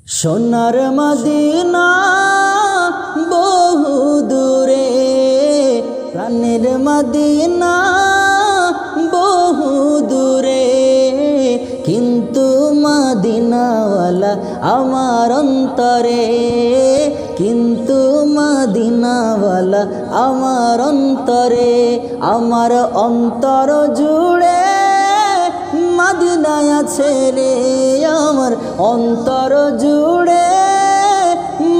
সোনার মদিনা বহু দূরে, প্রাণের মদিনা বহু দূরে, কিন্তু মদিনাওয়ালা আমার অন্তরে, কিন্তু মদিনাওয়ালা আমার অন্তরে, আমার অন্তর জুড়ে মদিনায় আছে রে, আমার অন্তর জুড়ে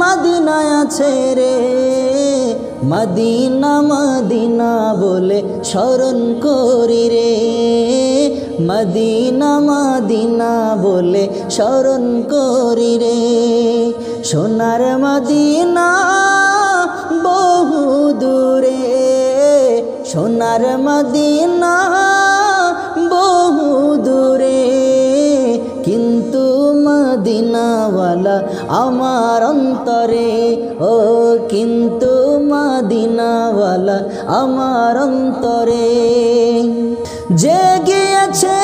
মদিনায় আছে রে। মদিনা মদিনা বলে স্মরণ করি রে, মদিনা মদিনা বলে স্মরণ করি রে। সোনার মদিনা বহু দূরে, সোনার মদিনা বহু দূরে, কিন্তু মদিনাওয়ালা আমার অন্তরে, ও কিন্তু মদিনাওয়ালা আমার অন্তরে। যে গিয়েছে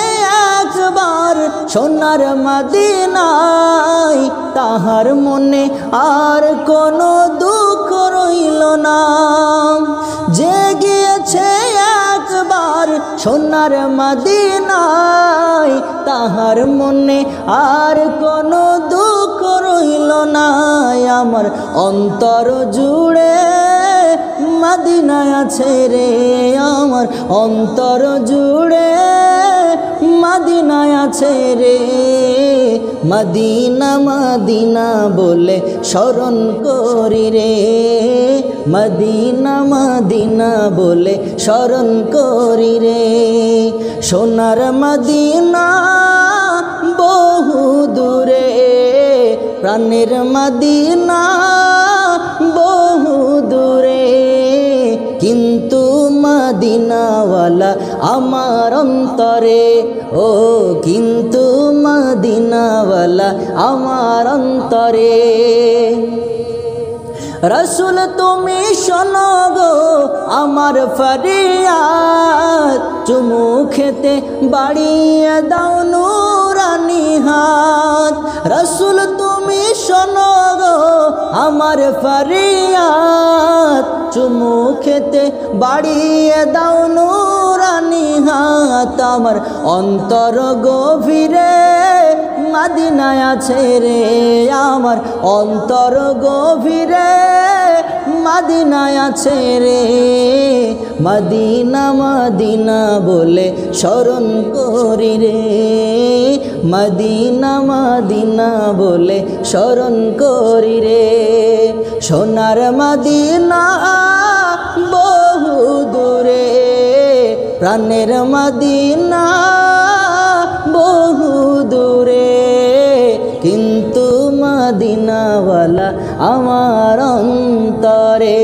একবার সোনার মদিনায়, তাহার মনে আর কোনো দুঃখ রইল না। যে গিয়েছে একবার সোনার মদিনায়, তাহার মনে আর কোনো দুঃখ রইল না। আমার অন্তর জুড়ে মদিনায় আছে রে, আমার অন্তর জুড়ে মদিনায় আছে রে। মদিনা মদিনা বলে স্মরণ করি রে, মদিনা মদিনা বলে স্মরণ করি রে। সোনার মদিনা বহু দূরে, প্রাণের মদিনা বহু দূরে, কিন্তু মদিনাওয়ালা আমার অন্তরে, ও কিন্তু মদিনাওয়ালা আমার অন্তরে। রসুল তুমি শোনো গো আমার ফরিয়াদ, চুমু খেতে বাড়িয়ে দাও নুরানি হাত। রসুল তুমি শোনো গো আমার ফরিয়াদ, চুমু খেতে বাড়িয়ে দাও নুরানি হাত। আমার অন্তর গভীরে মদিনায় আছে রে, আমার অন্তর গভীরে মদিনায় আছে রে। মদিনা মদিনা বলে স্মরণ করি রে, মদিনা মদিনা বলে স্মরণ করি রে। সোনার মদিনা বহু দূরে, প্রাণের মদিনা বহু দূরে, কিন্তু মদিনাওয়ালা আমার অন্তরে।